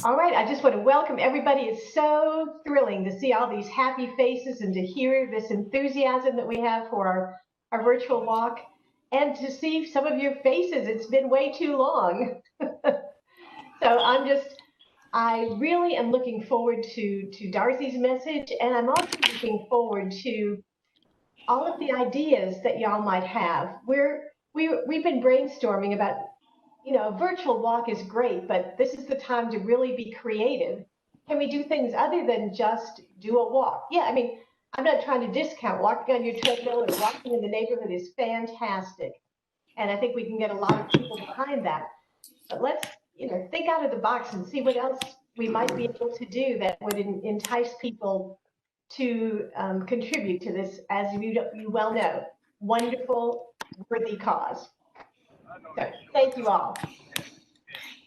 All right, I just want to welcome everybody. It's so thrilling to see all these happy faces and to hear this enthusiasm that we have for our virtual walk and to see some of your faces. It's been way too long. So I really am looking forward to Darcey's message, and I'm also looking forward to all of the ideas that y'all might have. We've been brainstorming about, a virtual walk is great, but this is the time to really be creative. Can we do things other than just do a walk? Yeah, I mean, I'm not trying to discount walking on your treadmill or walking in the neighborhood is fantastic. And I think we can get a lot of people behind that. But let's, think out of the box and see what else we might be able to do that would entice people to contribute to this, as you well know, wonderful, worthy cause. So thank you all.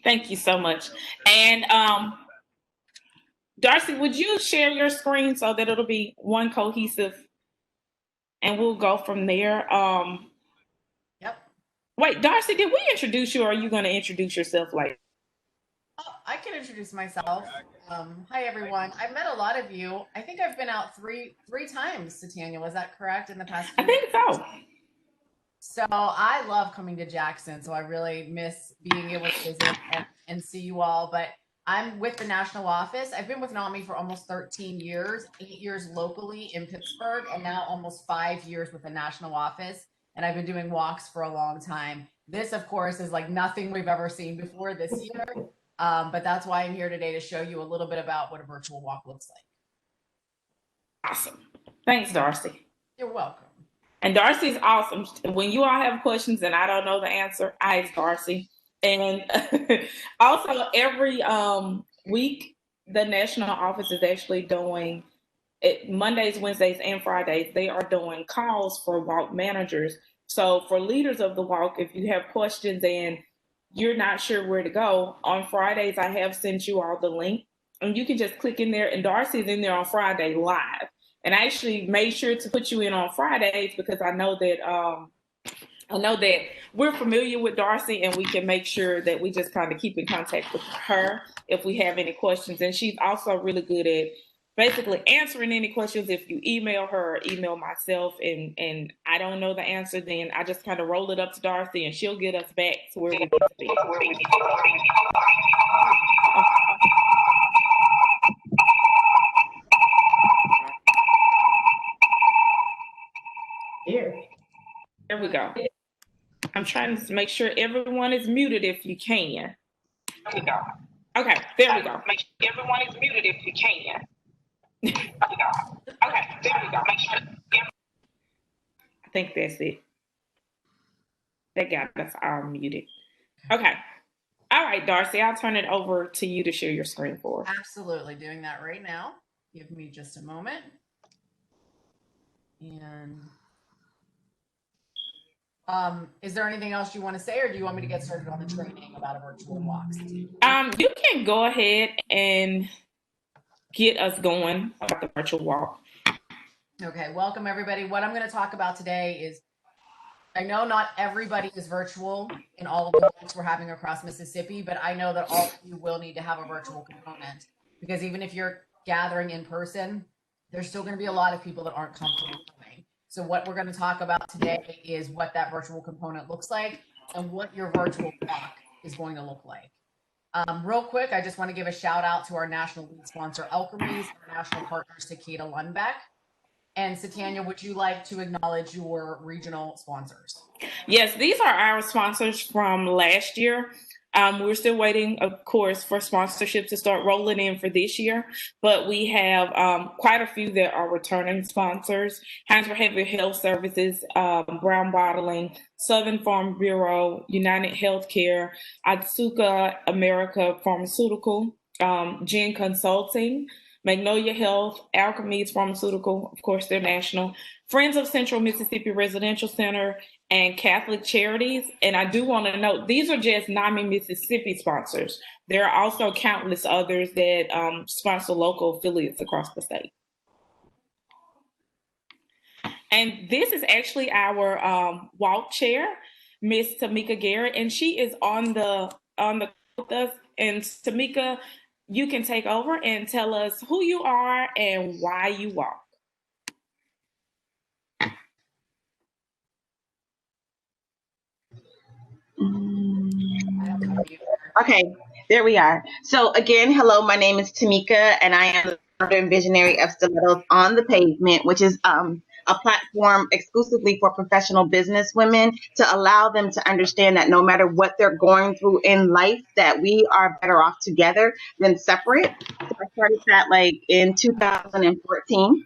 Thank you so much. And Darcey, would you share your screen so that it'll be one cohesive, and we'll go from there. Yep. Wait, Darcey, did we introduce you, or are you going to introduce yourself later? Oh, I can introduce myself. Hi, everyone. I've met a lot of you. I think I've been out three times, Sitaniel. Was that correct in the past few I think so. So I love coming to Jackson, so I really miss being able to visit and see you all. But I'm with the national office. I've been with NAMI for almost 13 years, 8 years locally in Pittsburgh, and now almost 5 years with the national office. And I've been doing walks for a long time. This, of course, is like nothing we've ever seen before this year. But that's why I'm here today, to show you a little bit about what a virtual walk looks like. Awesome. Thanks, Darcey. You're welcome. And Darcey's awesome. When you all have questions and I don't know the answer, I ask Darcey. And also every week, the national office is actually doing it Mondays, Wednesdays, and Fridays. They are doing calls for walk managers. So for leaders of the walk, if you have questions and you're not sure where to go, on Fridays, I have sent you all the link. And you can just click in there, and Darcey's in there on Friday live. And I actually made sure to put you in on Fridays because I know that we're familiar with Darcey, and we can make sure that we just kind of keep in contact with her if we have any questions. And she's also really good at basically answering any questions. If you email her or email myself and I don't know the answer, then I just kind of roll it up to Darcey and she'll get us back to where we need to be. There we go. I'm trying to make sure everyone is muted if you can. There we go. Okay, there we go. Make sure everyone is muted if you can. Okay, there we go. Make sure. I think that's it. They got us all muted. Okay. All right, Darcey, I'll turn it over to you to share your screen for us. Absolutely. Doing that right now. Give me just a moment. And is there anything else you want to say, or do you want me to get started on the training about a virtual walk? You can go ahead and get us going about the virtual walk. Okay, welcome everybody. What I'm going to talk about today is, I know not everybody is virtual in all of the walks we're having across Mississippi, but I know that all of you will need to have a virtual component, because even if you're gathering in person, there's still going to be a lot of people that aren't comfortable coming. So what we're going to talk about today is what that virtual component looks like and what your virtual walk is going to look like. Real quick, I just want to give a shout out to our national lead sponsor, Alchemies, our national partners, Takeda Lundbeck. And Sitaniel, would you like to acknowledge your regional sponsors? Yes, these are our sponsors from last year. We're still waiting, of course, for sponsorship to start rolling in for this year, but we have quite a few that are returning sponsors. Heinz Behavioral Health Services, Brown Bottling, Southern Farm Bureau, United Healthcare, Otsuka America Pharmaceutical, Gen Consulting, Magnolia Health, Alchemies Pharmaceutical, of course, they're national, Friends of Central Mississippi Residential Center, and Catholic Charities. And I do want to note, these are just NAMI Mississippi sponsors. There are also countless others that sponsor local affiliates across the state. And this is actually our walk chair, Miss Tameka Garrett, and she is on the with us. And Tameka, you can take over and tell us who you are and why you walk. Okay, there we are. So again, hello, my name is Tameka, and I am the founder and visionary of Stilettos on the Pavement, which is a platform exclusively for professional business women to allow them to understand that no matter what they're going through in life, that we are better off together than separate. So I started that like in 2014.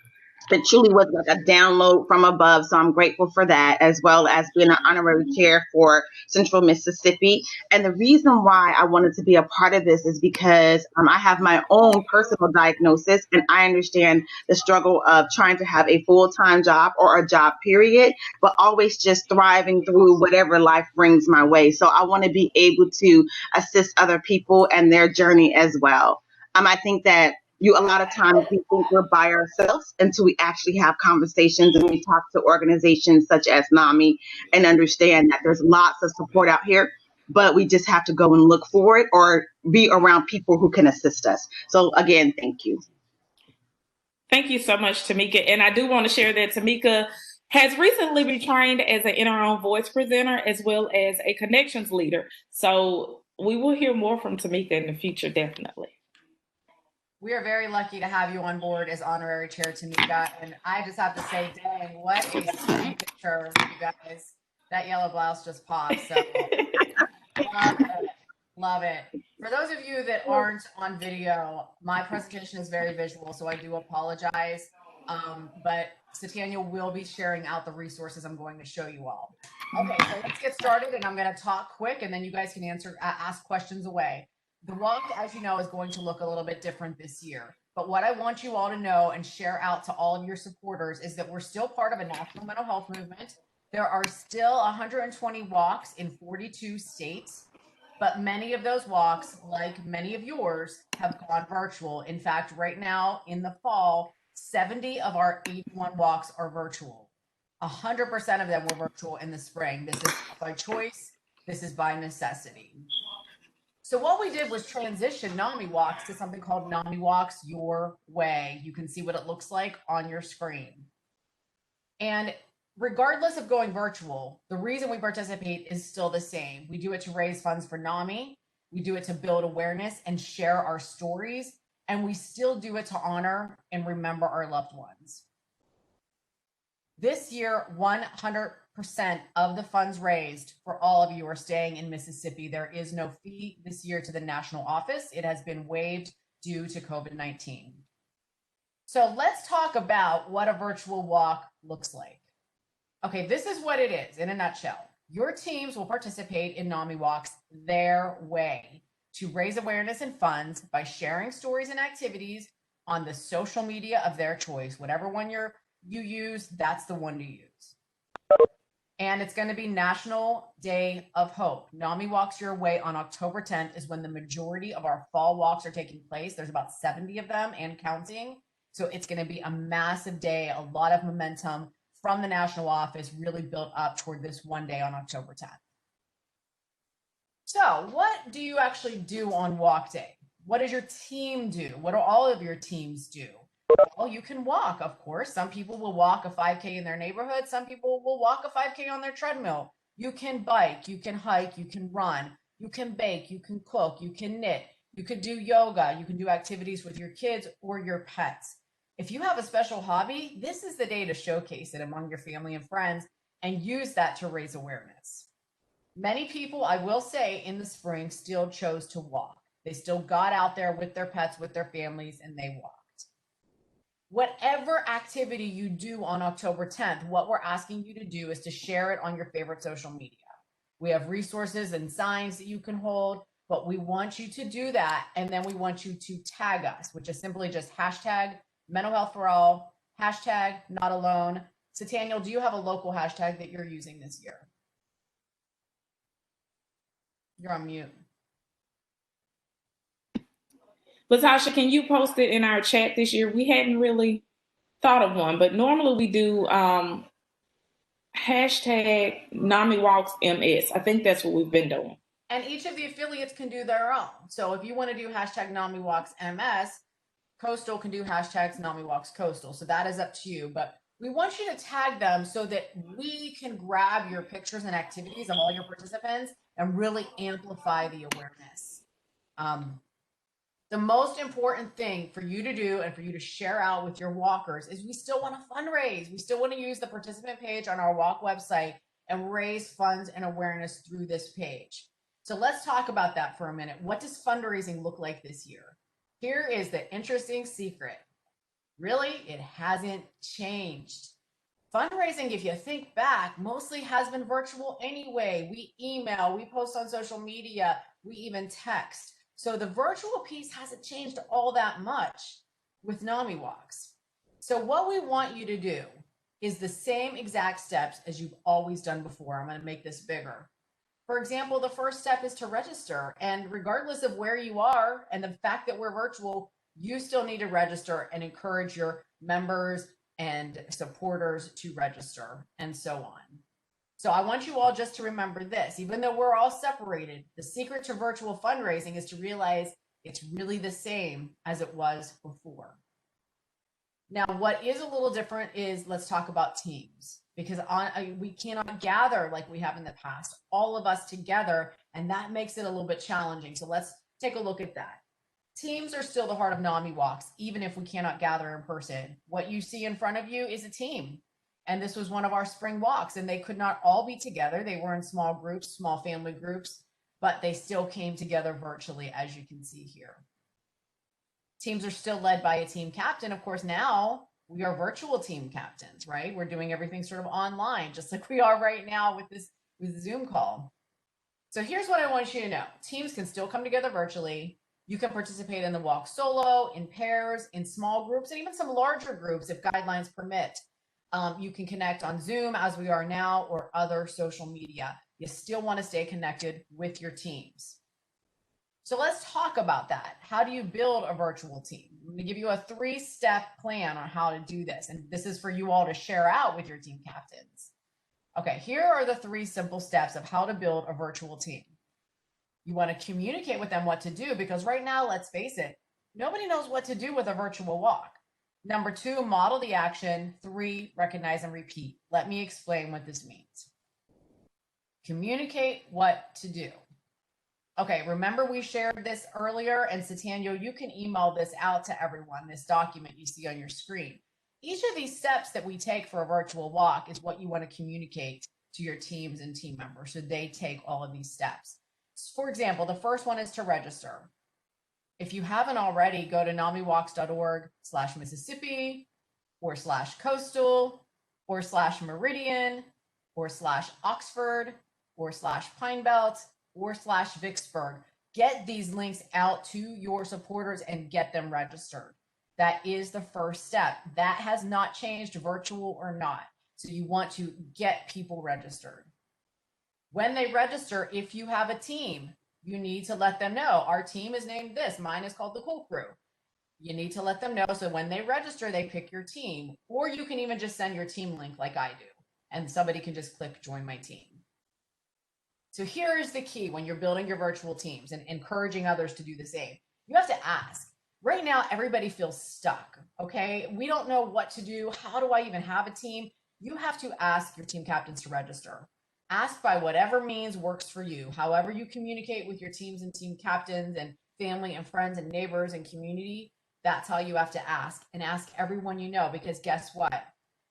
It truly was like a download from above. So I'm grateful for that, as well as being an honorary chair for Central Mississippi. And the reason why I wanted to be a part of this is because I have my own personal diagnosis, and I understand the struggle of trying to have a full-time job or a job period, but always just thriving through whatever life brings my way. So I want to be able to assist other people and their journey as well. I think that a lot of times we think we're by ourselves until we actually have conversations and we talk to organizations such as NAMI and understand that there's lots of support out here, but we just have to go and look for it or be around people who can assist us. So again, thank you. Thank you so much, Tameka. And I do want to share that Tameka has recently been trained as an In Our Own Voice presenter as well as a connections leader. So we will hear more from Tameka in the future, definitely. We are very lucky to have you on board as honorary chair, Tameka. And I just have to say, dang, what a stunning picture, you guys. That yellow blouse just popped. So love it. Love it. For those of you that aren't on video, my presentation is very visual, so I do apologize. But Sitaniel will be sharing out the resources I'm going to show you all. Okay, so let's get started, and I'm going to talk quick, and then you guys can ask questions away. The walk, as you know, is going to look a little bit different this year. But what I want you all to know and share out to all of your supporters is that we're still part of a national mental health movement. There are still 120 walks in 42 states, but many of those walks, like many of yours, have gone virtual. In fact, right now in the fall, 70 of our 81 walks are virtual. 100% of them were virtual in the spring. This is by choice. This is by necessity. So what we did was transition NAMIWalks to something called NAMIWalks Your Way. You can see what it looks like on your screen. And regardless of going virtual, the reason we participate is still the same. We do it to raise funds for NAMI. We do it to build awareness and share our stories. And we still do it to honor and remember our loved ones. This year, 100% of the funds raised for all of you are staying in Mississippi. There is no fee this year to the national office. It has been waived due to COVID-19. So let's talk about what a virtual walk looks like. Okay, this is what it is in a nutshell. Your teams will participate in NAMIWalks their way to raise awareness and funds by sharing stories and activities on the social media of their choice. Whatever one you use, that's the one to use. And it's going to be National Day of Hope. NAMI Walks Your Way on October 10th is when the majority of our fall walks are taking place. There's about 70 of them and counting. So it's going to be a massive day, a lot of momentum from the national office really built up toward this one day on October 10th. So what do you actually do on walk day? What does your team do? What do all of your teams do? Well, you can walk, of course. Some people will walk a 5K in their neighborhood. Some people will walk a 5K on their treadmill. You can bike, you can hike, you can run, you can bake, you can cook, you can knit, you can do yoga, you can do activities with your kids or your pets. If you have a special hobby, this is the day to showcase it among your family and friends and use that to raise awareness. Many people, I will say, in the spring still chose to walk. They still got out there with their pets, with their families, and they walked. Whatever activity you do on October 10th, what we're asking you to do is to share it on your favorite social media. We have resources and signs that you can hold, but we want you to do that. And then we want you to tag us, which is simply just hashtag mental health for all, hashtag not alone. Sitaniel, do you have a local hashtag that you're using this year? You're on mute. Latasha, can you post it in our chat this year? We hadn't really thought of one, but normally we do hashtag NAMIWalksMS. I think that's what we've been doing. And each of the affiliates can do their own. So if you want to do hashtag NAMIWalks MS, Coastal can do hashtags NAMIWalks Coastal. So that is up to you. But we want you to tag them so that we can grab your pictures and activities of all your participants and really amplify the awareness. The most important thing for you to do and for you to share out with your walkers is we still want to fundraise. We still want to use the participant page on our walk website and raise funds and awareness through this page. So let's talk about that for a minute. What does fundraising look like this year? Here is the interesting secret. Really, it hasn't changed. Fundraising, if you think back, mostly has been virtual anyway. We email, we post on social media, we even text. So the virtual piece hasn't changed all that much with NAMIWalks. So what we want you to do is the same exact steps as you've always done before. I'm going to make this bigger. For example, the first step is to register. And regardless of where you are and the fact that we're virtual, you still need to register and encourage your members and supporters to register and so on. So I want you all just to remember this, even though we're all separated, the secret to virtual fundraising is to realize it's really the same as it was before. Now, what is a little different is let's talk about teams, because we cannot gather like we have in the past, all of us together, and that makes it a little bit challenging. So let's take a look at that. Teams are still the heart of NAMIWalks, even if we cannot gather in person. What you see in front of you is a team. And this was one of our spring walks, and they could not all be together. They were in small groups, small family groups, but they still came together virtually, as you can see here. Teams are still led by a team captain. Of course, now we are virtual team captains, right? We're doing everything sort of online, just like we are right now with the Zoom call. So here's what I want you to know. Teams can still come together virtually. You can participate in the walk solo, in pairs, in small groups, and even some larger groups if guidelines permit. You can connect on Zoom as we are now or other social media. You still want to stay connected with your teams. So let's talk about that. How do you build a virtual team? I'm going to give you a 3-step plan on how to do this. And this is for you all to share out with your team captains. Okay, here are the 3 simple steps of how to build a virtual team. You want to communicate with them what to do, because right now, let's face it, nobody knows what to do with a virtual walk. Number 2, model the action. 3, recognize and repeat. Let me explain what this means. Communicate what to do. Okay, remember we shared this earlier, and Sitaniel, you can email this out to everyone, this document you see on your screen. Each of these steps that we take for a virtual walk is what you want to communicate to your teams and team members, so they take all of these steps. For example, the first one is to register. If you haven't already, go to namiwalks.org/Mississippi /coastal /Meridian /Oxford /Pine Belt /Vicksburg. Get these links out to your supporters and get them registered. That is the first step. That has not changed, virtual or not. So you want to get people registered. When they register, if you have a team, you need to let them know, our team is named this. Mine is called the Cool Crew. You need to let them know, so when they register, they pick your team. Or you can even just send your team link like I do, and somebody can just click join my team. So here is the key when you're building your virtual teams and encouraging others to do the same. You have to ask. Right now, everybody feels stuck, okay? We don't know what to do. How do I even have a team? You have to ask your team captains to register. Ask by whatever means works for you. However you communicate with your teams and team captains and family and friends and neighbors and community, that's how you have to ask. And ask everyone you know, because guess what?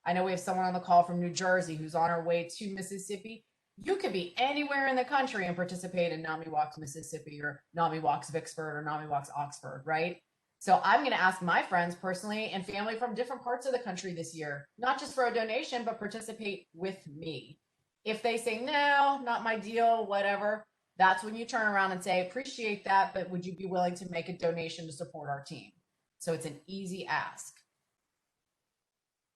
I know we have someone on the call from New Jersey who's on her way to Mississippi. You could be anywhere in the country and participate in NAMIWalks Mississippi or NAMIWalks Vicksburg or NAMIWalks Oxford, right? So I'm going to ask my friends personally and family from different parts of the country this year, not just for a donation, but participate with me. If they say, no, not my deal, whatever, that's when you turn around and say, appreciate that, but would you be willing to make a donation to support our team? So it's an easy ask.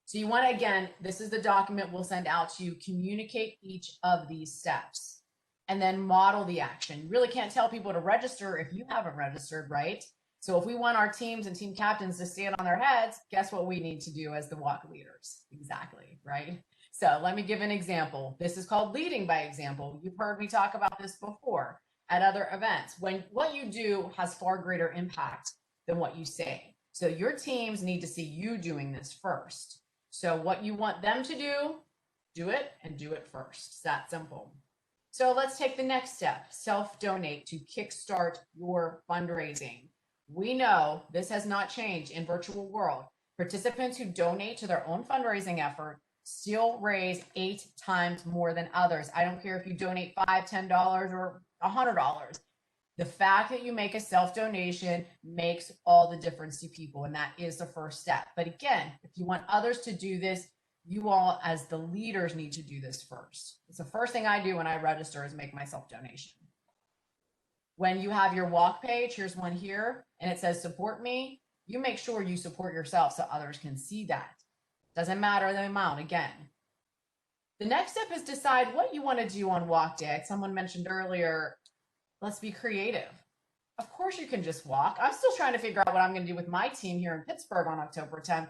So you want to, again, this is the document we'll send out to you, communicate each of these steps and then model the action. You really can't tell people to register if you haven't registered, right? So if we want our teams and team captains to stand on their heads, guess what we need to do as the walk leaders? Exactly, right? So let me give an example. This is called leading by example. You've heard me talk about this before. at other events. When what you do has far greater impact than what you say. So your teams need to see you doing this first. So what you want them to do it and do it first. It's that simple. So let's take the next step, self-donate to kickstart your fundraising. We know this has not changed in virtual world. Participants who donate to their own fundraising effort still raise 8 times more than others. I don't care if you donate $5, $10, or $100. The fact that you make a self-donation makes all the difference to people, and that is the first step. But again, if you want others to do this, you all as the leaders need to do this first. It's the first thing I do when I register is make my self-donation. When you have your walk page, here's one here, and it says support me, you make sure you support yourself so others can see that. Doesn't matter the amount, again. The next step is decide what you want to do on walk day. Someone mentioned earlier, let's be creative. Of course you can just walk. I'm still trying to figure out what I'm going to do with my team here in Pittsburgh on October 10th.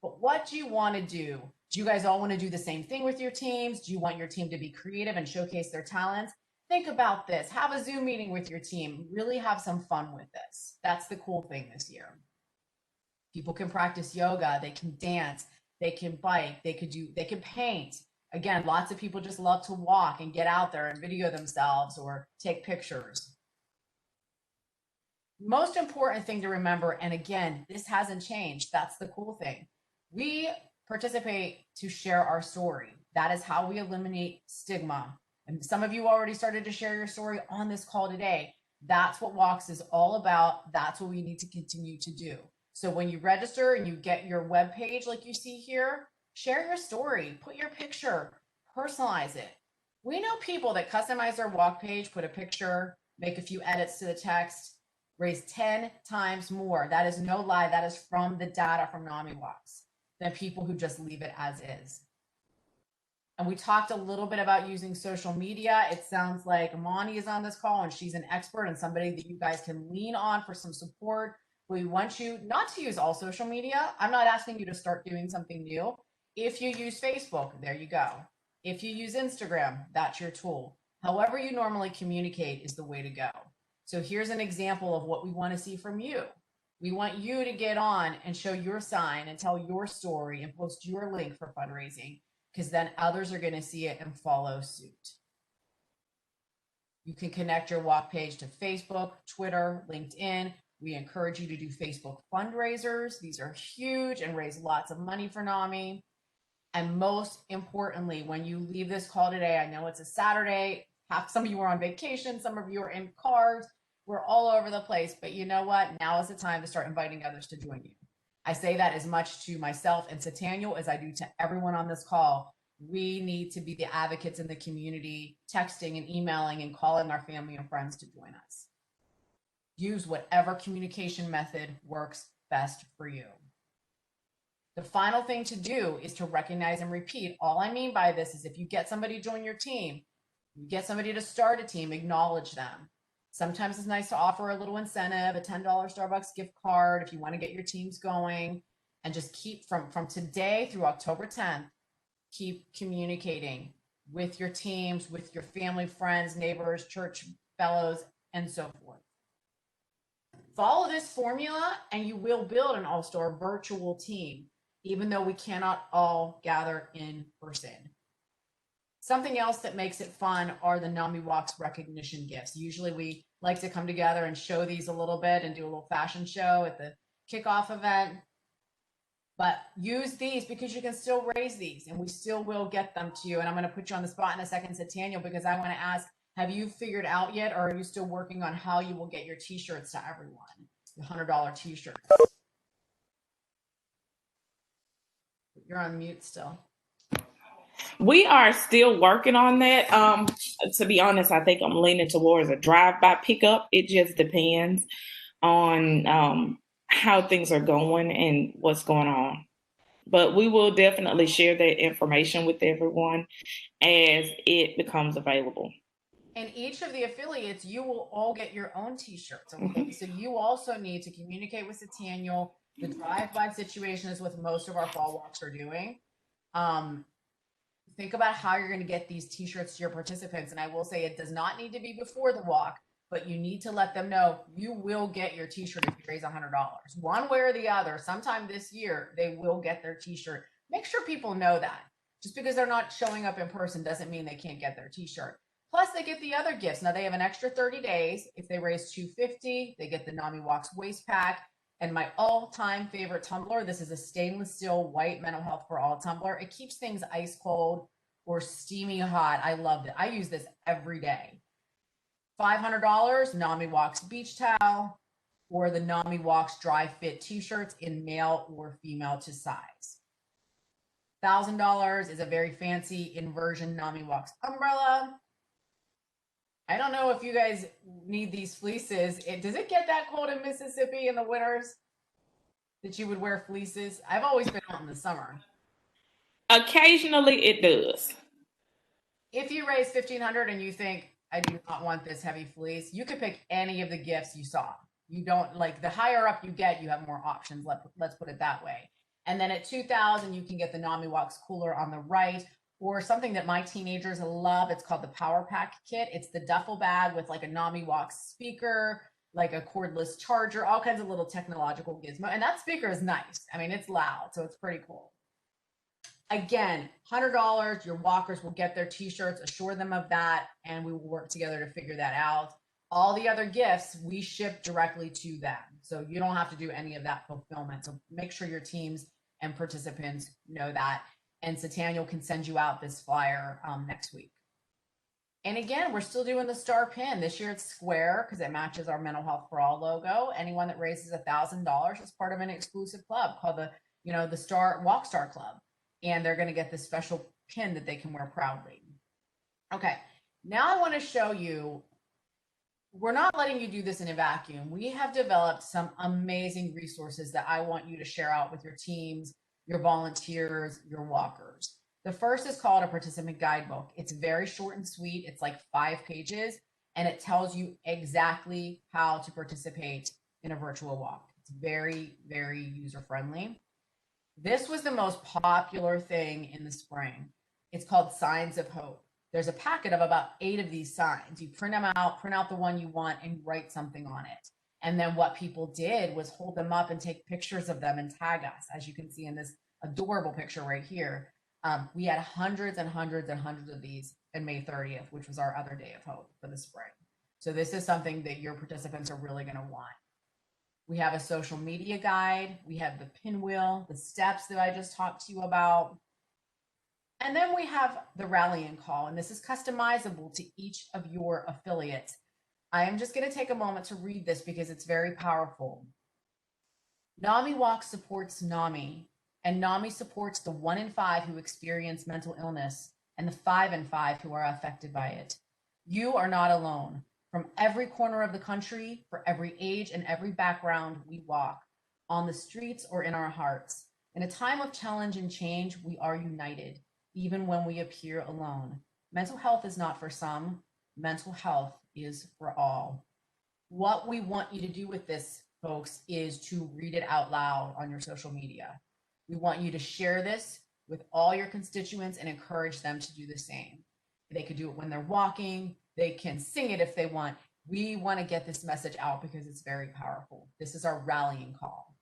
But what do you want to do? Do you guys all want to do the same thing with your teams? Do you want your team to be creative and showcase their talents? Think about this. Have a Zoom meeting with your team. Really have some fun with this. That's the cool thing this year. People can practice yoga. They can dance. They can bike. They can paint. Again, lots of people just love to walk and get out there and video themselves or take pictures. Most important thing to remember, and again, this hasn't changed. That's the cool thing. We participate to share our story. That is how we eliminate stigma. And some of you already started to share your story on this call today. That's what Walks is all about. That's what we need to continue to do. So when you register and you get your web page like you see here, share your story, put your picture, personalize it. We know people that customize their walk page, put a picture, make a few edits to the text, raise 10 times more. That is no lie. That is from the data from NAMIWalks than people who just leave it as is. And we talked a little bit about using social media. It sounds like Monty is on this call and she's an expert and somebody that you guys can lean on for some support. We want you not to use all social media. I'm not asking you to start doing something new. If you use Facebook, there you go. If you use Instagram, that's your tool. However you normally communicate is the way to go. So here's an example of what we want to see from you. We want you to get on and show your sign and tell your story and post your link for fundraising, because then others are going to see it and follow suit. You can connect your walk page to Facebook, Twitter, LinkedIn. We encourage you to do Facebook fundraisers. These are huge and raise lots of money for NAMI. And most importantly, when you leave this call today, I know it's a Saturday, some of you are on vacation, some of you are in cars, we're all over the place, but you know what? Now is the time to start inviting others to join you. I say that as much to myself and Sitaniel as I do to everyone on this call. We need to be the advocates in the community, texting and emailing and calling our family and friends to join us. Use whatever communication method works best for you. The final thing to do is to recognize and repeat. All I mean by this is if you get somebody to join your team, you get somebody to start a team, acknowledge them. Sometimes it's nice to offer a little incentive, a $10 Starbucks gift card if you want to get your teams going, and just keep from today through October 10th, keep communicating with your teams, with your family, friends, neighbors, church fellows, and so forth. Follow this formula and you will build an all-star virtual team, even though we cannot all gather in person. Something else that makes it fun are the NAMIWalks recognition gifts. Usually we like to come together and show these a little bit and do a little fashion show at the kickoff event. But use these because you can still raise these and we still will get them to you. And I'm going to put you on the spot in a second, Sitaniel, because I want to ask, have you figured out yet, or are you still working on how you will get your t-shirts to everyone? The $100 t-shirts. You're on mute still. We are still working on that. To be honest, I think I'm leaning towards a drive-by pickup. It just depends on how things are going and what's going on. But we will definitely share that information with everyone as it becomes available. And each of the affiliates, you will all get your own t-shirts. Okay? Mm-hmm. So you also need to communicate with Sitaniel. The drive-by situation is what most of our fall walks are doing. Think about how you're going to get these t-shirts to your participants. And I will say it does not need to be before the walk. but you need to let them know you will get your t-shirt if you raise $100. One way or the other, sometime this year, they will get their t-shirt. Make sure people know that. Just because they're not showing up in person doesn't mean they can't get their t-shirt. Plus, they get the other gifts. Now, they have an extra 30 days. If they raise $250, they get the NAMIWalks waist pack. And my all-time favorite tumbler, this is a stainless steel white Mental Health for All tumbler. It keeps things ice cold or steamy hot. I loved it. I use this every day. $500, NAMIWalks beach towel, or the NAMIWalks dry fit t-shirts in male or female to size. $1,000 is a very fancy inversion NAMIWalks umbrella. I don't know if you guys need these fleeces. Does it get that cold in Mississippi in the winters that you would wear fleeces? I've always been out in the summer. Occasionally it does. If you raise $1,500 and you think, I do not want this heavy fleece, you could pick any of the gifts you saw. You don't, like, the higher up you get, you have more options. Let's put it that way. And then at $2,000, you can get the NAMIWalks cooler on the right, or something that my teenagers love. It's called the Power Pack Kit. It's the duffel bag with like a NAMIWalks speaker, like a cordless charger, all kinds of little technological gizmo. And that speaker is nice. I mean, it's loud, so it's pretty cool. Again, $100, your walkers will get their t-shirts, assure them of that, and we will work together to figure that out. All the other gifts, we ship directly to them. So you don't have to do any of that fulfillment. So make sure your teams and participants know that. And Sitaniel can send you out this flyer next week. And again, we're still doing the star pin. This year it's square because it matches our Mental Health for All logo. Anyone that raises $1,000 is part of an exclusive club called the Star Walk Star Club. And they're going to get this special pin that they can wear proudly. Okay, now I want to show you, we're not letting you do this in a vacuum. We have developed some amazing resources that I want you to share out with your teams, your volunteers, your walkers. The first is called a participant guidebook. It's very short and sweet. It's like 5 pages, and it tells you exactly how to participate in a virtual walk. It's very, very user-friendly. This was the most popular thing in the spring. It's called Signs of Hope. There's a packet of about 8 of these signs. You print them out, print out the one you want, and write something on it. And then what people did was hold them up and take pictures of them and tag us. As you can see in this adorable picture right here, we had hundreds and hundreds and hundreds of these on May 30th, which was our other day of hope for the spring. So this is something that your participants are really going to want. We have a social media guide. We have the pinwheel, the steps that I just talked to you about. And then we have the rallying call, and this is customizable to each of your affiliates. I am just going to take a moment to read this because it's very powerful. NAMIWalks supports NAMI, and NAMI supports the 1 in 5 who experience mental illness and the 5 in 5 who are affected by it. You are not alone. From every corner of the country, for every age and every background, we walk on the streets or in our hearts. In a time of challenge and change, we are united, even when we appear alone. Mental health is not for some. Mental health is for all. What we want you to do with this, folks, is to read it out loud on your social media. We want you to share this with all your constituents and encourage them to do the same. They could do it when they're walking. They can sing it if they want. We want to get this message out because it's very powerful. This is our rallying call.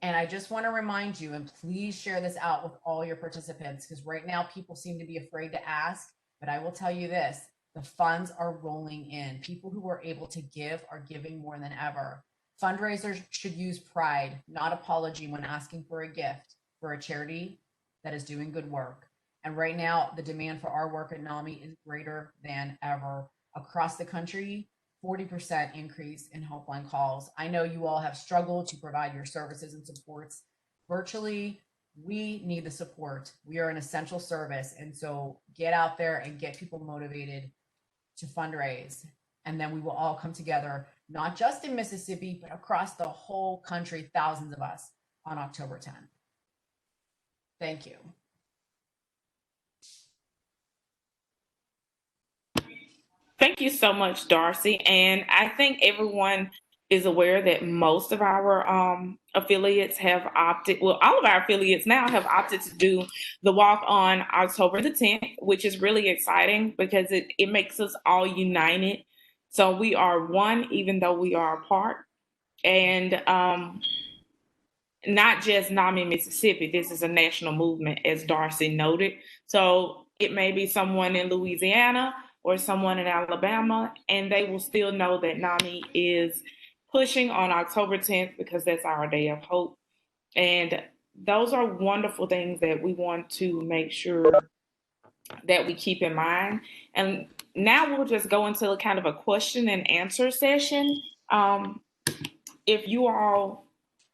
And I just want to remind you, and please share this out with all your participants, because right now people seem to be afraid to ask, but I will tell you this, the funds are rolling in. People who are able to give are giving more than ever. Fundraisers should use pride, not apology, when asking for a gift for a charity that is doing good work. And right now, the demand for our work at NAMI is greater than ever. Across the country, 40% increase in helpline calls. I know you all have struggled to provide your services and supports virtually. We need the support. We are an essential service. And so get out there and get people motivated to fundraise. And then we will all come together, not just in Mississippi, but across the whole country, thousands of us, on October 10th. Thank you. Thank you so much, Darcey. And I think everyone is aware that most of our affiliates have opted, well, all of our affiliates now have opted to do the walk on October the 10th, which is really exciting because it makes us all united. So we are one, even though we are apart. And not just NAMI Mississippi, this is a national movement, as Darcey noted. So it may be someone in Louisiana or someone in Alabama, and they will still know that NAMI is pushing on October 10th because that's our day of hope. And those are wonderful things that we want to make sure that we keep in mind. And now we'll just go into a kind of a question and answer session. If you all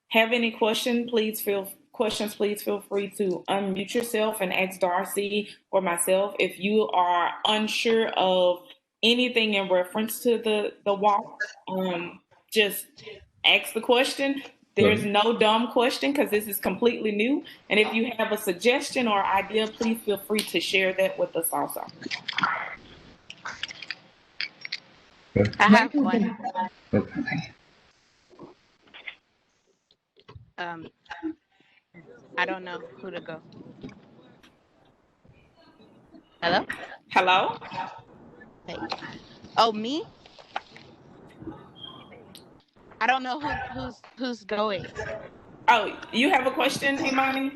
have any questions, please feel free to unmute yourself and ask Darcey or myself. If you are unsure of anything in reference to the walk, just ask the question. There's no dumb question because this is completely new. And if you have a suggestion or idea, please feel free to share that with us also. I have one. Okay. I don't know who to go. Hello? Hello? Hey. Oh, me? I don't know who's going. Oh, you have a question, Imani?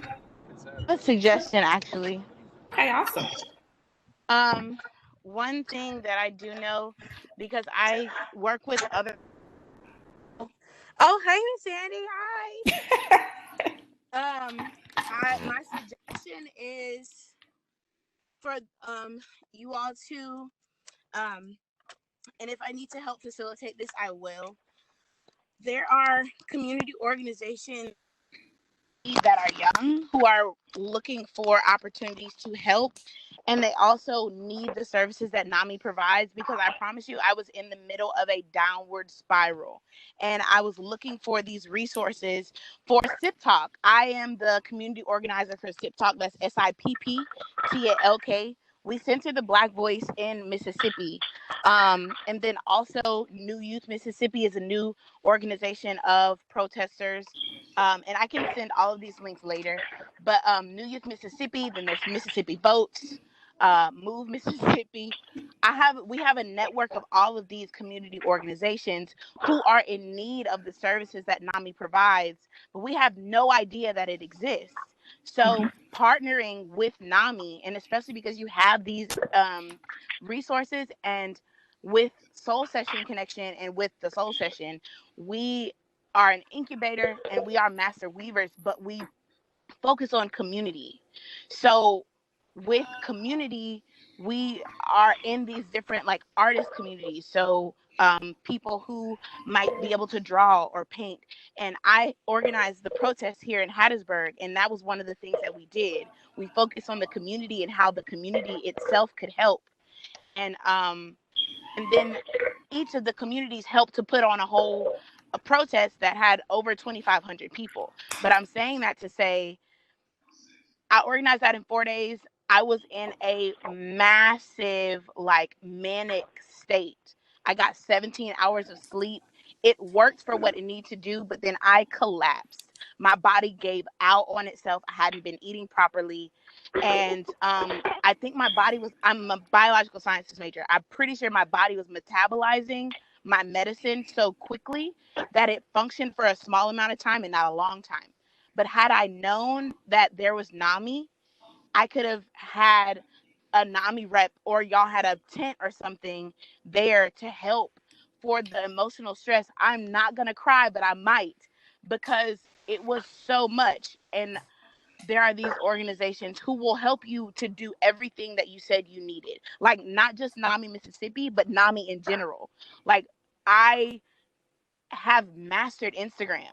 A suggestion, actually. Hey, awesome. One thing that I do know, because I work with other. Oh, hey, Miss Sandy. Hi. My suggestion is for you all to and if I need to help facilitate this, I will. There are community organizations that are young who are looking for opportunities to help, and they also need the services that NAMI provides, because I promise you, I was in the middle of a downward spiral and I was looking for these resources for SIP Talk. I am the community organizer for SIP Talk. That's SIPPTALK. We center the Black voice in Mississippi. And then also New Youth Mississippi is a new organization of protesters. And I can send all of these links later. But New Youth Mississippi, then there's Mississippi Votes, Move Mississippi. We have a network of all of these community organizations who are in need of the services that NAMI provides, but we have no idea that it exists. So partnering with NAMI, and especially because you have these resources, and with Soul Session Connection and with the Soul Session, we are an incubator and we are master weavers, but we focus on community. So with community, we are in these different like artist communities. So people who might be able to draw or paint. And I organized the protest here in Hattiesburg, and that was one of the things that we did. We focused on the community and how the community itself could help. And then each of the communities helped to put on a protest that had over 2,500 people. But I'm saying that to say, I organized that in 4 days. I was in a massive, like, manic state. I got 17 hours of sleep. It worked for what it needed to do, but then I collapsed. My body gave out on itself. I hadn't been eating properly. And I think I'm a biological sciences major. I'm pretty sure my body was metabolizing my medicine so quickly that it functioned for a small amount of time and not a long time. But had I known that there was NAMI, I could have had a NAMI rep, or y'all had a tent or something there to help for the emotional stress. I'm not going to cry, but I might, because it was so much. And there are these organizations who will help you to do everything that you said you needed. Like, not just NAMI Mississippi, but NAMI in general. Like, I have mastered Instagram.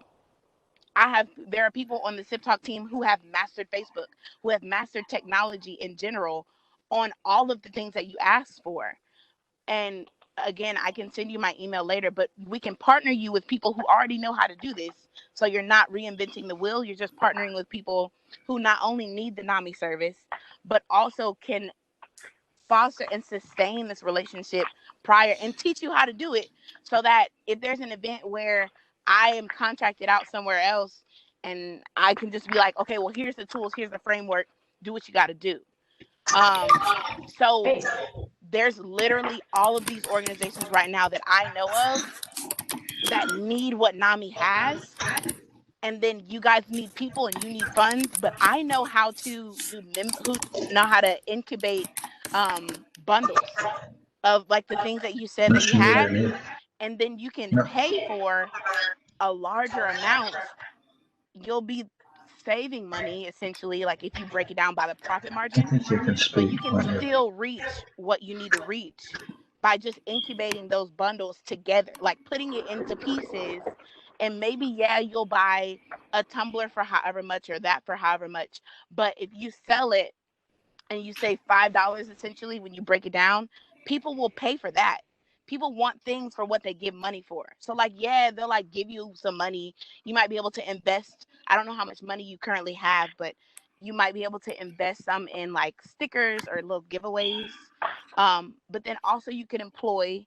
There are people on the SIP Talk team who have mastered Facebook, who have mastered technology in general on all of the things that you asked for. And again, I can send you my email later, but we can partner you with people who already know how to do this. So you're not reinventing the wheel. You're just partnering with people who not only need the NAMI service, but also can foster and sustain this relationship prior and teach you how to do it, so that if there's an event where I am contracted out somewhere else and I can just be like, okay, well, here's the tools, here's the framework, do what you got to do. So Great. there's literally all of these organizations right now that I know of that need what NAMI has. And then you guys need people and you need funds, but I know how to know how to incubate bundles of like the things that you said that you have, and then you can pay for a larger amount. You'll be saving money essentially, like if you break it down by the profit margin, but you can still reach what you need to reach by just incubating those bundles together, like putting it into pieces. And maybe, yeah, you'll buy a tumbler for however much or that for however much, but if you sell it and you save $5 essentially when you break it down, people will pay for that. People want things for what they give money for. So like, yeah, they'll like give you some money. You might be able to invest. I don't know how much money you currently have, but you might be able to invest some in like stickers or little giveaways. But then also you could employ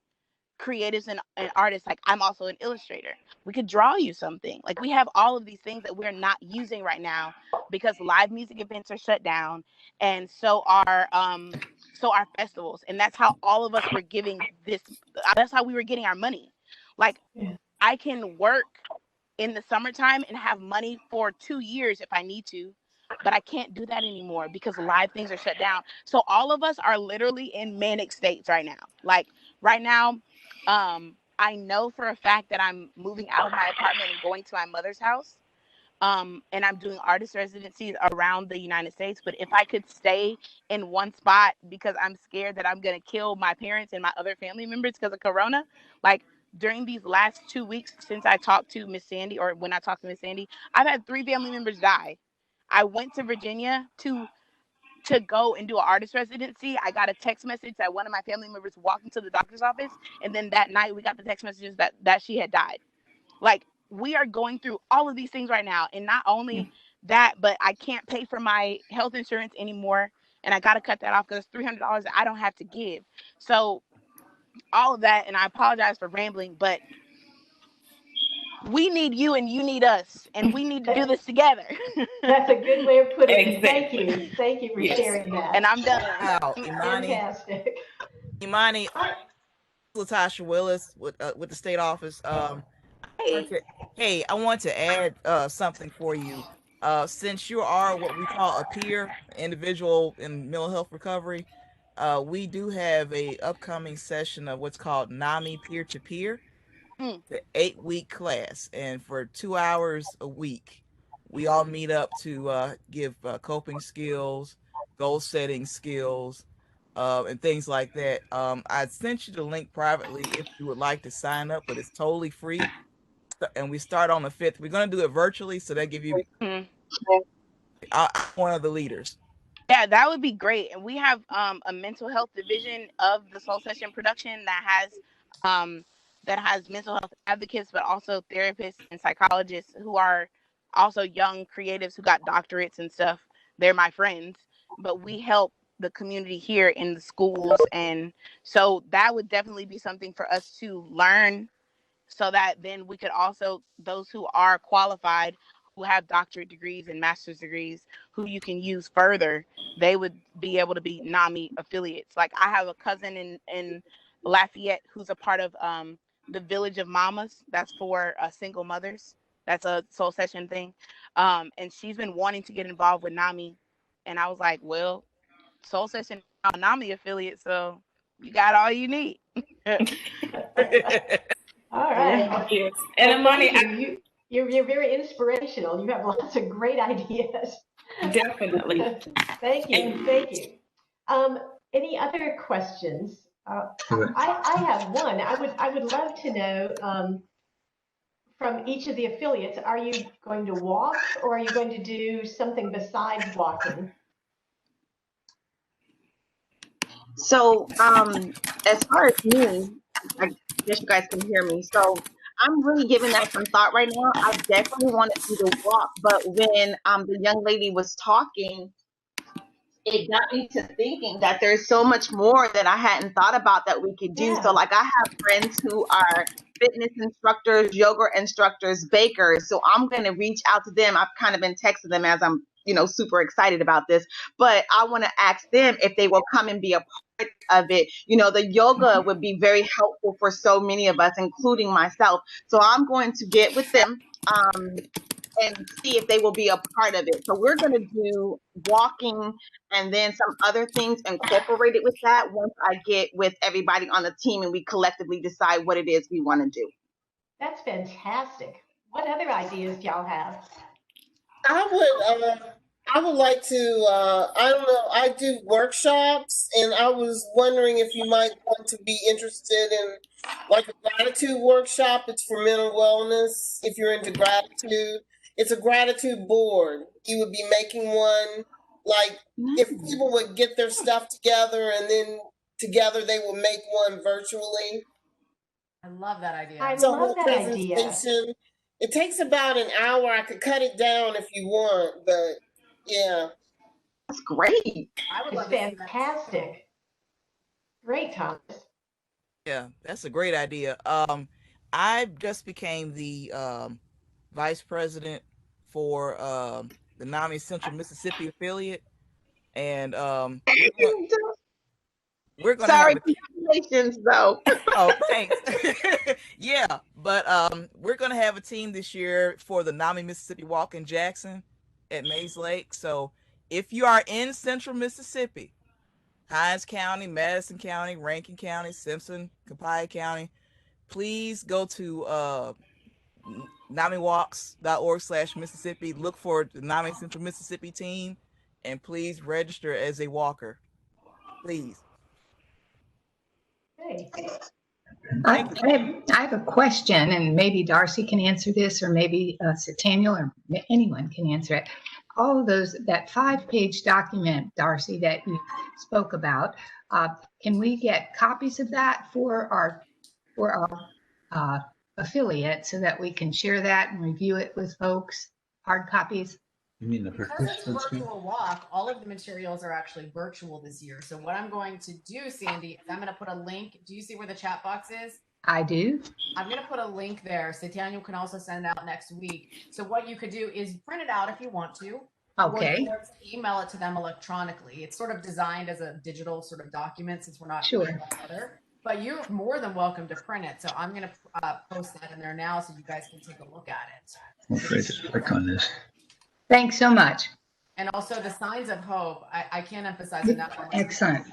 creatives and artists. Like, I'm also an illustrator. We could draw you something. Like, we have all of these things that we're not using right now because live music events are shut down, and so are festivals. And that's how all of us were giving this. That's how we were getting our money. Like, I can work in the summertime and have money for 2 years if I need to, but I can't do that anymore because live things are shut down. So all of us are literally in manic states right now. Like, right now, I know for a fact that I'm moving out of my apartment and going to my mother's house. And I'm doing artist residencies around the United States. But if I could stay in one spot because I'm scared that I'm going to kill my parents and my other family members because of Corona, like during these last 2 weeks since I talked to Miss Sandy, or when I talked to Miss Sandy, I've had 3 family members die. I went to Virginia to go and do an artist residency. I got a text message that one of my family members walked into the doctor's office, and then that night we got the text messages that she had died. Like, we are going through all of these things right now, and not only that, but I can't pay for my health insurance anymore, and I got to cut that off because it's $300 that I don't have to give. So all of that, and I apologize for rambling, but we need you and you need us, and we need to do this together. That's a good way of putting it. Exactly. Thank you for sharing that. And I'm done. Wow, Fantastic. Imani, Latasha Willis with the state office. Hey, I want to add something for you. Since you are what we call a peer individual in mental health recovery, we do have a upcoming session of what's called NAMI peer-to-peer, the 8-week class, and for 2 hours a week, we all meet up to give coping skills, goal setting skills, and things like that. I sent you the link privately if you would like to sign up, but it's totally free. And we start on the 5th. We're going to do it virtually, so that give you one of the leaders. Yeah, that would be great. And we have a mental health division of the Soul Session production that has mental health advocates, but also therapists and psychologists who are also young creatives who got doctorates and stuff. They're my friends, but we help the community here in the schools. And so that would definitely be something for us to learn, so that then we could also, those who are qualified, who have doctorate degrees and master's degrees, who you can use further, they would be able to be NAMI affiliates. Like, I have a cousin in Lafayette who's a part of the Village of Mamas. That's for single mothers. That's a Soul Session thing. And she's been wanting to get involved with NAMI. And I was like, well, Soul Session is a NAMI affiliate, so you got all you need. All right. Yes. And Imani, you're very inspirational. You have lots of great ideas. Definitely. Thank you. Any other questions? I have one. I would love to know from each of the affiliates, are you going to walk, or are you going to do something besides walking? So, as far as me, I guess you guys can hear me. So, I'm really giving that some thought right now. I definitely want to do the walk, but when the young lady was talking, it got me to thinking that there's so much more that I hadn't thought about that we could do. Yeah. So like I have friends who are fitness instructors, yoga instructors, bakers. So I'm going to reach out to them. I've kind of been texting them as I'm, super excited about this, but I want to ask them if they will come and be a part of it. The yoga would be very helpful for so many of us, including myself. So I'm going to get with them. And see if they will be a part of it. So we're going to do walking and then some other things incorporated with that once I get with everybody on the team and we collectively decide what it is we want to do. That's fantastic. What other ideas do y'all have? I would like to, I don't know, I do workshops, and I was wondering if you might want to be interested in like a gratitude workshop. It's for mental wellness. If you're into gratitude, it's a gratitude board. You would be making one, like if people would get their stuff together and then together they will make one virtually. I love that idea. I It's a love whole that idea. presentation. It takes about an hour. I could cut it down if you want, but yeah. That's great. I would It's love to see that. fantastic. Great, Thomas. Yeah, that's a great idea. I just became the vice president for the NAMI Central Mississippi affiliate, and we're gonna Sorry, have congratulations though. Oh, thanks. Yeah, but we're gonna have a team this year for the NAMI Mississippi Walk in Jackson at Mays Lake. So if you are in Central Mississippi, Hinds County, Madison County, Rankin County, Simpson, Copiah County, please go to NAMIWalks.org/Mississippi. Look for the NAMI Central Mississippi team, and please register as a walker. Please. Hey. I have a question, and maybe Darcey can answer this, or maybe Sitaniel, or anyone can answer it. All of those, that 5-page document, Darcey, that you spoke about, can we get copies of that for our affiliate so that we can share that and review it with folks? Hard copies? You mean the Because it's a participants? virtual walk, all of the materials are actually virtual this year. So what I'm going to do, Sandy, is I'm going to put a link. Do you see where the chat box is? I do. I'm going to put a link there. Sitaniel can also send it out next week. So what you could do is print it out if you want to. Okay. Or email it to them electronically. It's sort of designed as a digital sort of document since we're not Sure together. But you're more than welcome to print it. So I'm going to post that in there now so you guys can take a look at it. Okay, just click on this. Thanks so much. And also the signs of hope. I can't emphasize enough. Excellent.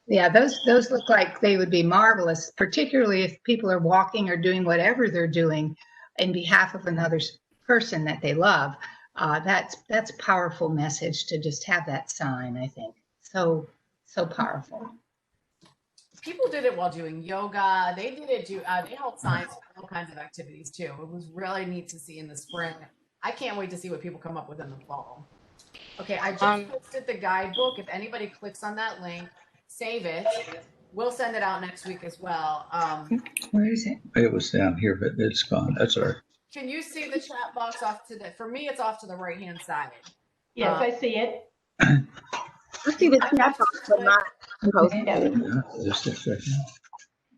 Yeah, those look like they would be marvelous, particularly if people are walking or doing whatever they're doing in behalf of another person that they love. That's a powerful message to just have that sign, I think. So powerful. People did it while doing yoga. They did it. They held signs for all kinds of activities too. It was really neat to see in the spring. I can't wait to see what people come up with in the fall. Okay, I just posted the guidebook. If anybody clicks on that link, save it. We'll send it out next week as well. Where is it? It was down here, but it's gone. That's all right. Can you see the chat box off to the? For me, it's off to the right-hand side. Yes, I see it. I see the chat box, but not posted. Yeah, just a second.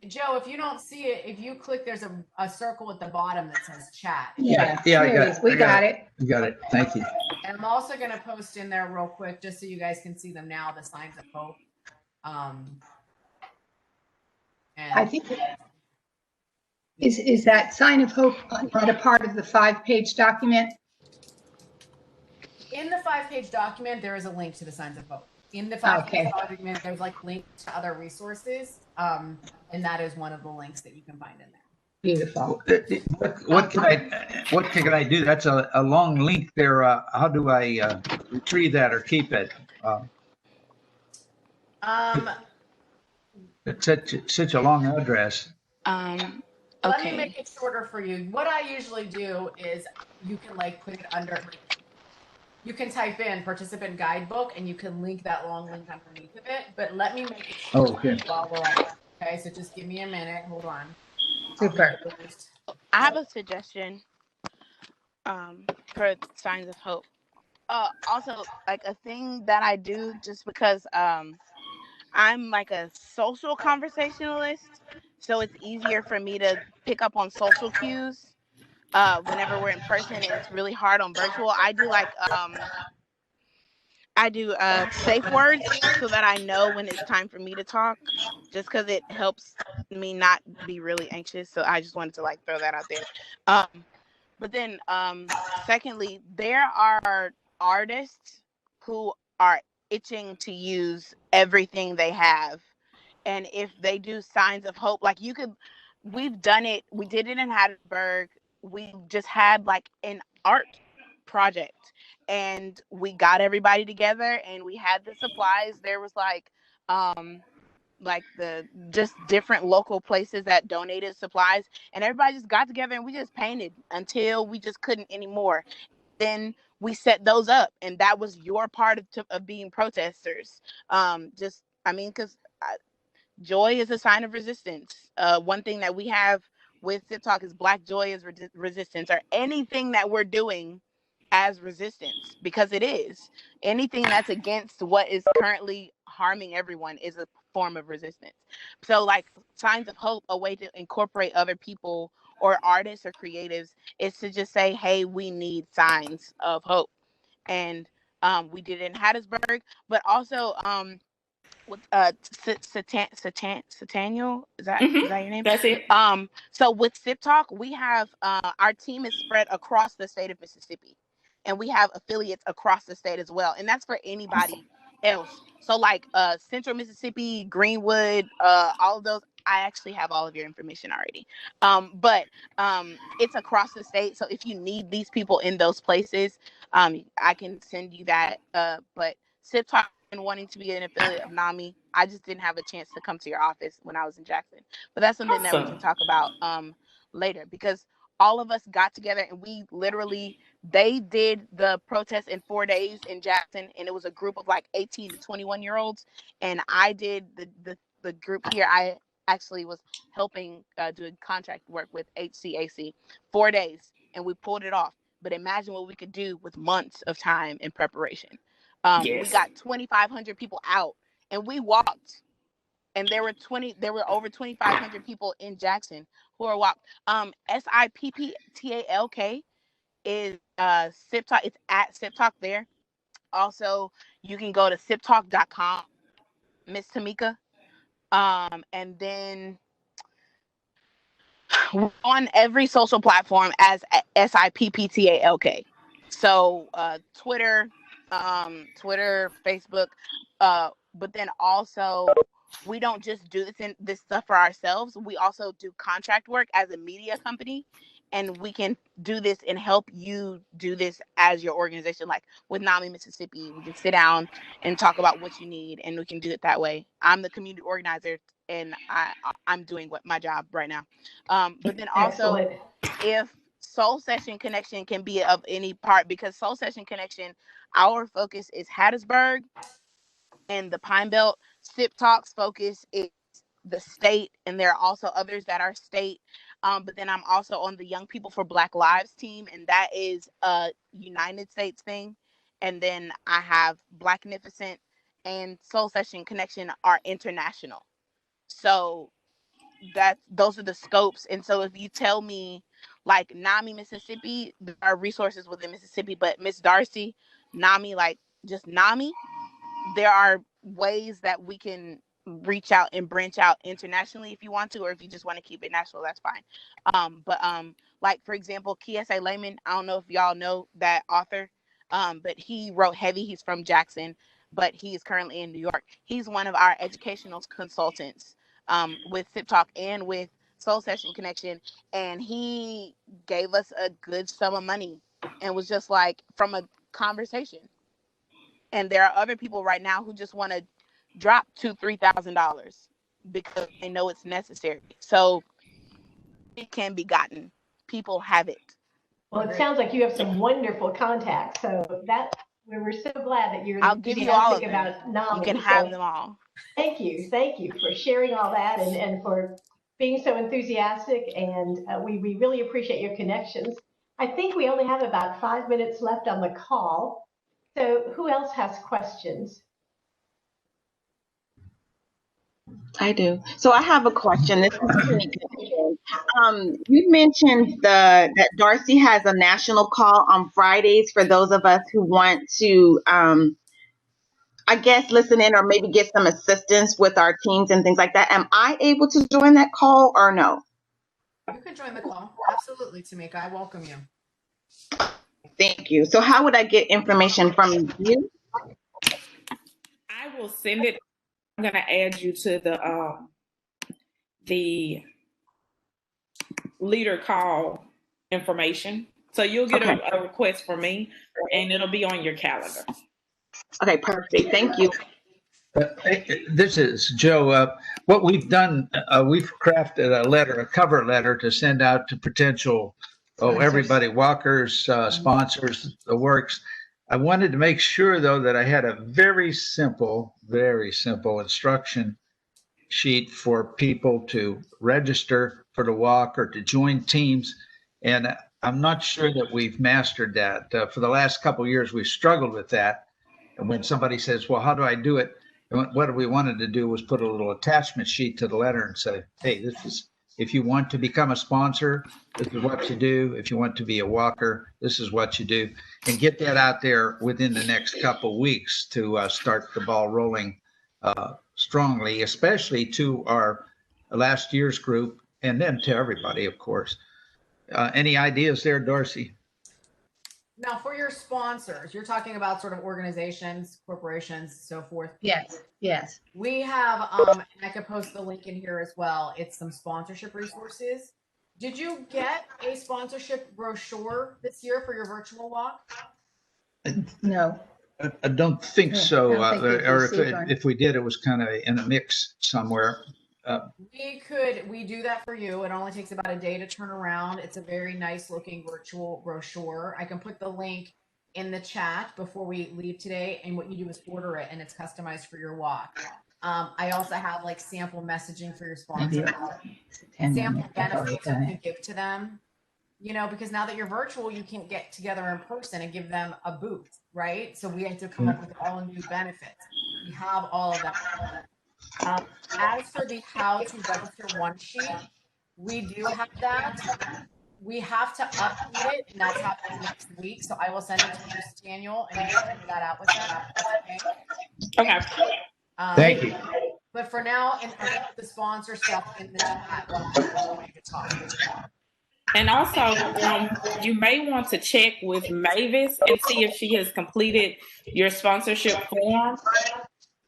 Joe, if you don't see it, if you click, there's a circle at the bottom that says chat. Yeah, Yeah, I there got it is. it. We got it. You got it. Thank you. And I'm also going to post in there real quick, just so you guys can see them now, the signs of hope. And I think is that sign of hope not a part of the 5-page document? in the 5-page document, there is a link to the signs of hope. In the 5-page document, there's like links to other resources. And that is one of the links that you can find in there. Beautiful. What can I do? That's a long link there. How do I retrieve that or keep it? It's such a long address. Let me make it shorter for you. What I usually do is you can like put it under, you can type in participant guidebook and you can link that long link underneath of it, but let me make it shorter while we're at it. Okay, so just give me a minute. Hold on. Super. I have a suggestion for signs of hope. Also, like a thing that I do just because I'm like a social conversationalist, so it's easier for me to pick up on social cues whenever we're in person, and it's really hard on virtual. I do safe words so that I know when it's time for me to talk, just because it helps me not be really anxious. So I just wanted to like throw that out there. But then secondly, there are artists who are itching to use everything they have. And if they do signs of hope, like we've done it. We did it in Hattiesburg. We just had like an art project, and we got everybody together and we had the supplies. There was like the just different local places that donated supplies, and everybody just got together and we just painted until we just couldn't anymore. Then we set those up, and that was your part of being protesters. Just I mean, because joy is a sign of resistance. One thing that we have with Sip Talk is Black joy is resistance, or anything that we're doing as resistance, because it is. Anything that's against what is currently harming everyone is a form of resistance. So, like, signs of hope, a way to incorporate other people or artists or creatives, is to just say, hey, we need signs of hope. And we did it in Hattiesburg, but also with Sitaniel, is that your name? That's it. So with Sip Talk, we have our team is spread across the state of Mississippi, and we have affiliates across the state as well, and that's for anybody else. So like Central Mississippi, Greenwood, all of those. I actually have all of your information already. But it's across the state. So if you need these people in those places, I can send you that. But Sip Talk been wanting to be an affiliate of NAMI. I just didn't have a chance to come to your office when I was in Jackson. But that's something that we can talk about later, because all of us got together and we literally, they did the protest in 4 days in Jackson, and it was a group of like 18 to 21-year-olds. And I did the group here. I actually was helping doing contract work with HCAC 4 days, and we pulled it off. But imagine what we could do with months of time in preparation. We got 2,500 people out, and we walked, and there were over 2,500 people in Jackson who are walked. SIPPTALK is Sip Talk. It's at Sip Talk there. Also, you can go to siptalk.com, Miss Tameka. And then on every social platform as SIPPTALK. So Twitter, Facebook, but then also we don't just do this stuff for ourselves. We also do contract work as a media company, and we can do this and help you do this as your organization. Like with NAMI Mississippi, we can sit down and talk about what you need, and we can do it that way. I'm the community organizer, and I'm doing my job right now. But then also, excellent. If Soul Session Connection can be of any part, because Soul Session Connection, our focus is Hattiesburg and the Pine Belt. Sip Talk's focus is the state, and there are also others that are state. But then I'm also on the Young People for Black Lives team, and that is a United States thing. And then I have Blacknificent and Soul Session Connection are international. So those are the scopes. And so if you tell me like NAMI Mississippi, there are resources within Mississippi, but Miss Darcey, NAMI, like just NAMI, there are ways that we can reach out and branch out internationally if you want to, or if you just want to keep it national, that's fine. But like for example, Kiese Layman, I don't know if y'all know that author, but he wrote Heavy. He's from Jackson, but he is currently in New York. He's one of our educational consultants with Sip Talk and with Soul Session Connection, and he gave us a good sum of money and was just like from a conversation. And there are other people right now who just want to drop $2,000-$3,000 because they know it's necessary. So it can be gotten. People have it. Well, it sounds like you have some wonderful contacts. So we're so glad that you're I'll give you all of them. about NAMI. You can have them all. Thank you for sharing all that and for being so enthusiastic. And we really appreciate your connections. I think we only have about 5 minutes left on the call. So who else has questions? I do. So I have a question. This is Tameka. You mentioned that Darcey has a national call on Fridays for those of us who want to, I guess, listen in or maybe get some assistance with our teams and things like that. Am I able to join that call or no? You can join the call. Absolutely, Tameka. I welcome you. Thank you. So how would I get information from you? I will send it. I'm going to add you to the leader call information. So you'll get a request from me, and it'll be on your calendar. Okay, perfect. Thank you. This is Joe. What we've done, we've crafted a cover letter to send out to potential, everybody, walkers, sponsors, the works. I wanted to make sure, though, that I had a very simple instruction sheet for people to register for the walk or to join teams. And I'm not sure that we've mastered that. For the last couple of years, we've struggled with that. And when somebody says, well, how do I do it? What we wanted to do was put a little attachment sheet to the letter and say, hey, this is, if you want to become a sponsor, this is what you do. If you want to be a walker, this is what you do. And get that out there within the next couple of weeks to start the ball rolling strongly, especially to our last year's group and then to everybody, of course. Any ideas there, Darcey? Now, for your sponsors, you're talking about sort of organizations, corporations, so forth. Yes. We have, and I could post the link in here as well. It's some sponsorship resources. Did you get a sponsorship brochure this year for your virtual walk? No. I don't think so. I don't think Or if we did, it was kind of in a mix somewhere. We do that for you. It only takes about a day to turn around. It's a very nice looking virtual brochure. I can put the link in the chat before we leave today. And what you do is order it and it's customized for your walk. I also have like sample messaging for your sponsors, sample benefits you can give to them, you know, because now that you're virtual, you can't get together in person and give them a booth, right? So we have to come up with all new benefits. We have all of that. As for the how to register one sheet, we do have that. We have to update it, and that's happening next week. So I will send it to you, Sitaniel, and you can figure that out with that. Okay. Thank you. But for now, and the sponsor stuff in the chat. And also, you may want to check with Mavis and see if she has completed your sponsorship form.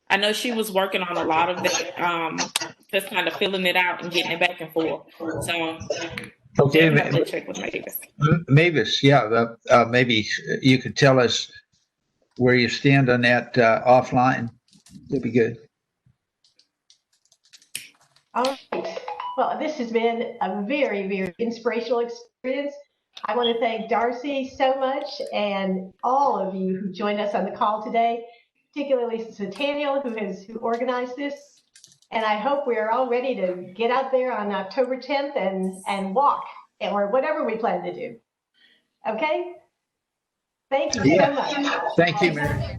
I know she was working on a lot of that, just kind of filling it out and getting it back and forth. So, okay, definitely check with Mavis. Mavis, yeah, maybe you could tell us where you stand on that offline. That'd be good. All right. Well, this has been a very, very inspirational experience. I want to thank Darcey so much and all of you who joined us on the call today, particularly Sitaniel, who organized this. And I hope we are all ready to get out there on October 10th and walk, or whatever we plan to do. Okay? Thank you so much. Thank you, Mary.